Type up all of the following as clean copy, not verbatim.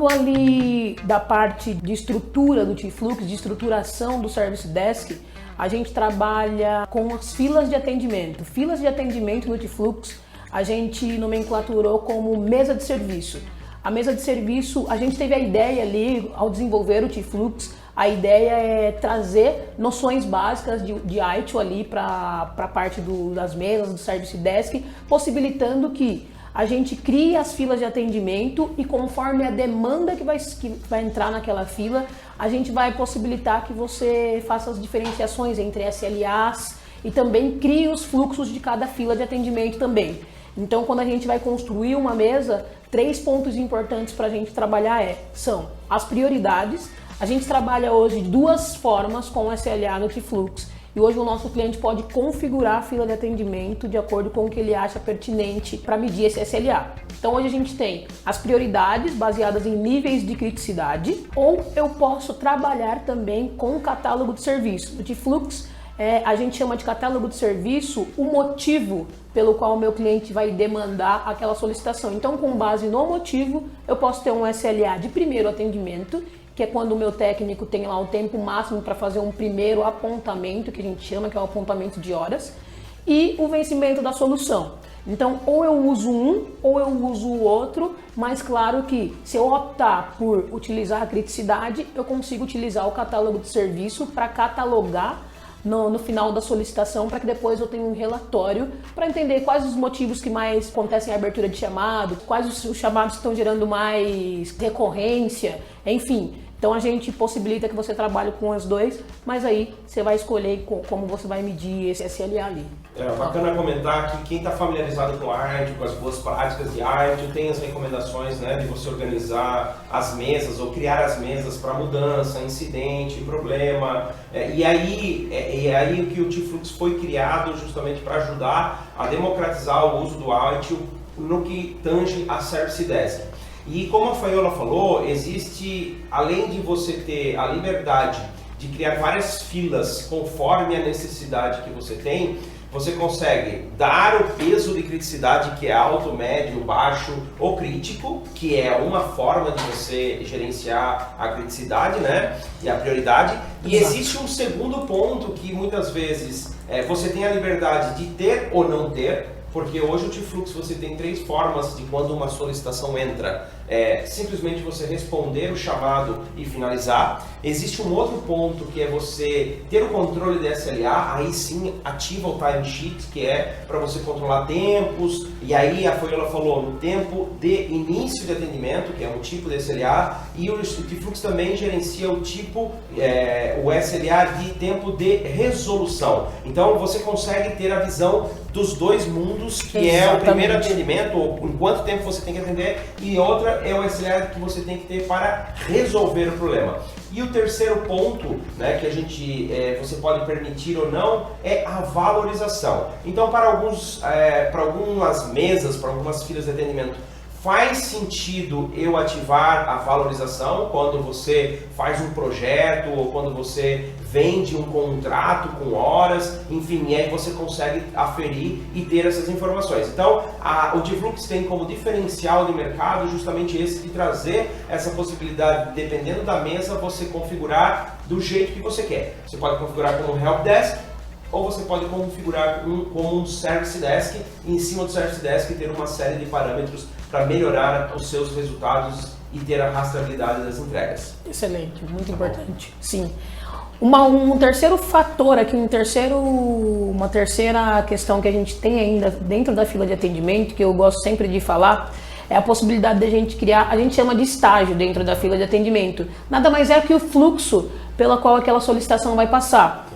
Falando ali da parte de estrutura do T-Flux, de estruturação do Service Desk, a gente trabalha com as filas de atendimento. Filas de atendimento no T-Flux a gente nomenclaturou como mesa de serviço. A mesa de serviço, a gente teve a ideia ali, ao desenvolver o T-Flux, a ideia é trazer noções básicas de ITIL ali para a parte das mesas, do Service Desk, possibilitando que a gente crie as filas de atendimento e conforme a demanda que vai entrar naquela fila, a gente vai possibilitar que você faça as diferenciações entre SLAs e também crie os fluxos de cada fila de atendimento também. Então, quando a gente vai construir uma mesa, 3 pontos importantes para a gente trabalhar são as prioridades. A gente trabalha hoje de 2 formas com SLA no T-Flux e hoje o nosso cliente pode configurar a fila de atendimento de acordo com o que ele acha pertinente para medir esse SLA. Então hoje a gente tem as prioridades baseadas em níveis de criticidade, ou eu posso trabalhar também com o catálogo de serviço. No T-Flux a gente chama de catálogo de serviço o motivo pelo qual o meu cliente vai demandar aquela solicitação. Então, com base no motivo, eu posso ter um SLA de primeiro atendimento, que é quando o meu técnico tem lá o tempo máximo para fazer um primeiro apontamento, que a gente chama, que é o apontamento de horas, e o vencimento da solução. Então, ou eu uso um, ou eu uso o outro, mas claro que se eu optar por utilizar a criticidade, eu consigo utilizar o catálogo de serviço para catalogar no final da solicitação, para que depois eu tenha um relatório para entender quais os motivos que mais acontecem em abertura de chamado, quais os chamados que estão gerando mais recorrência, enfim. Então a gente possibilita que você trabalhe com os dois, mas aí você vai escolher como você vai medir esse SLA ali. É bacana comentar que quem está familiarizado com a ITIL, com as boas práticas de ITIL, tem as recomendações, né, de você organizar as mesas ou criar as mesas para mudança, incidente, problema. E aí que o T-Flux foi criado justamente para ajudar a democratizar o uso do ITIL no que tange a Service Desk. E como a Faiola falou, existe, além de você ter a liberdade de criar várias filas conforme a necessidade que você tem, você consegue dar o peso de criticidade que é alto, médio, baixo ou crítico, que é uma forma de você gerenciar a criticidade, né, e a prioridade. E existe um segundo ponto que muitas vezes você tem a liberdade de ter ou não ter, porque hoje o T-Flux você tem 3 formas de quando uma solicitação entra. Simplesmente você responder o chamado e finalizar. Existe um outro ponto que é você ter o controle de SLA, aí sim ativa o timesheet, que é para você controlar tempos, e aí a Faiola falou no tempo de início de atendimento, que é um tipo de SLA, e o T-Flux também gerencia o tipo, o SLA de tempo de resolução. Então você consegue ter a visão dos 2 mundos, que é o primeiro atendimento, ou em quanto tempo você tem que atender, e outra é o SLA que você tem que ter para resolver o problema. E o terceiro ponto, né, que você pode permitir ou não, é a valorização. Então, para algumas mesas, para algumas filas de atendimento, faz sentido eu ativar a valorização quando você faz um projeto ou quando você vende um contrato com horas, enfim, e aí você consegue aferir e ter essas informações. Então, o T-Flux tem como diferencial de mercado justamente esse de trazer essa possibilidade, dependendo da mesa, você configurar do jeito que você quer. Você pode configurar como um Help Desk, ou você pode configurar como um Service Desk, e em cima do Service Desk ter uma série de parâmetros para melhorar os seus resultados e ter a rastreabilidade das entregas. Excelente, muito importante. Sim. Um terceiro fator aqui, uma terceira questão que a gente tem ainda dentro da fila de atendimento, que eu gosto sempre de falar, é a possibilidade de a gente criar, a gente chama de estágio dentro da fila de atendimento. Nada mais é que o fluxo pela qual aquela solicitação vai passar.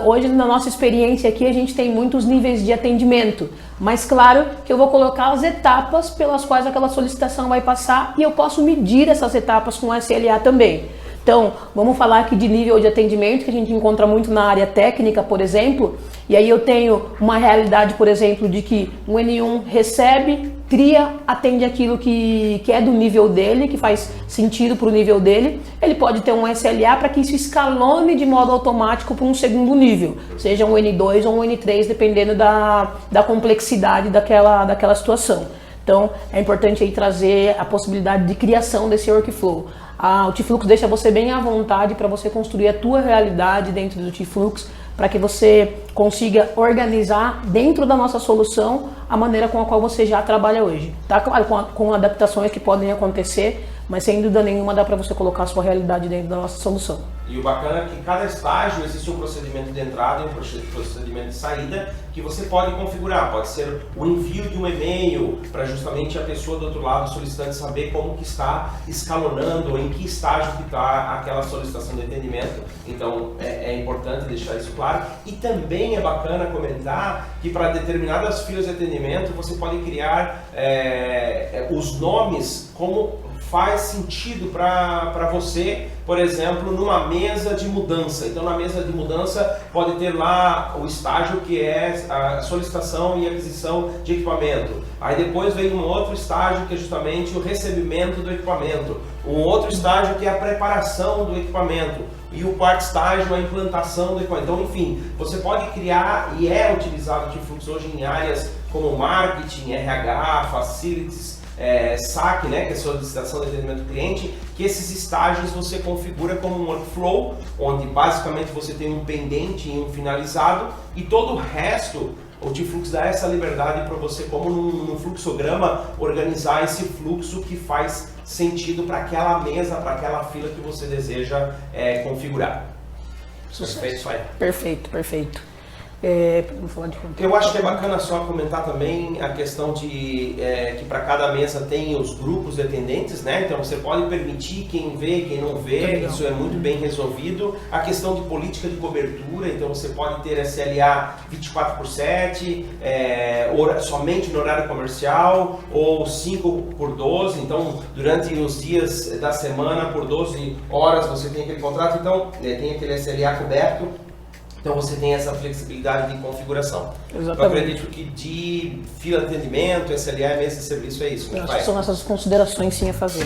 Hoje, na nossa experiência aqui, a gente tem muitos níveis de atendimento, mas claro que eu vou colocar as etapas pelas quais aquela solicitação vai passar e eu posso medir essas etapas com SLA também. Então, vamos falar aqui de nível de atendimento, que a gente encontra muito na área técnica, por exemplo, e aí eu tenho uma realidade, por exemplo, de que um N1 recebe, cria, atende aquilo que é do nível dele, que faz sentido para o nível dele. Ele pode ter um SLA para que isso escalone de modo automático para um segundo nível, seja um N2 ou um N3, dependendo da complexidade daquela situação. Então, é importante aí trazer a possibilidade de criação desse workflow. O T-Flux deixa você bem à vontade para você construir a tua realidade dentro do T-Flux, para que você consiga organizar dentro da nossa solução a maneira com a qual você já trabalha hoje. Tá? Claro, com adaptações que podem acontecer, mas sem dúvida nenhuma dá para você colocar a sua realidade dentro da nossa solução. E o bacana é que cada estágio existe um procedimento de entrada e um procedimento de saída que você pode configurar. Pode ser o envio de um e-mail para justamente a pessoa do outro lado, o solicitante, saber como que está escalonando ou em que estágio que está aquela solicitação de atendimento. Então é importante deixar isso claro. E também é bacana comentar que para determinadas filas de atendimento você pode criar os nomes como faz sentido para você, por exemplo, numa mesa de mudança. Então, na mesa de mudança pode ter lá o estágio que é a solicitação e aquisição de equipamento. Aí depois vem um outro estágio que é justamente o recebimento do equipamento. Um outro estágio que é a preparação do equipamento. E o quarto estágio é a implantação do equipamento. Então, enfim, você pode criar e é utilizado o T-Flux hoje em áreas como marketing, RH, facilities, SAC, né, que é solicitação de atendimento do cliente, que esses estágios você configura como um workflow, onde basicamente você tem um pendente e um finalizado, e todo o resto o T-Flux dá essa liberdade para você, como num fluxograma, organizar esse fluxo que faz sentido para aquela mesa, para aquela fila que você deseja configurar. Perfeito, isso aí. Perfeito, perfeito. Vamos falar de Eu acho que é bacana só comentar também a questão de que para cada mesa tem os grupos de atendentes, né? Então você pode permitir quem vê, quem não vê, isso é muito bem resolvido. A questão de política de cobertura, então você pode ter SLA 24/7, somente no horário comercial, ou 5/12, então durante os dias da semana, por 12 horas você tem aquele contrato, então tem aquele SLA coberto. Então você tem essa flexibilidade de configuração. Exatamente. Eu acredito que de fila de atendimento, SLA, mesa de serviço é isso. Acho que são essas considerações sim a fazer.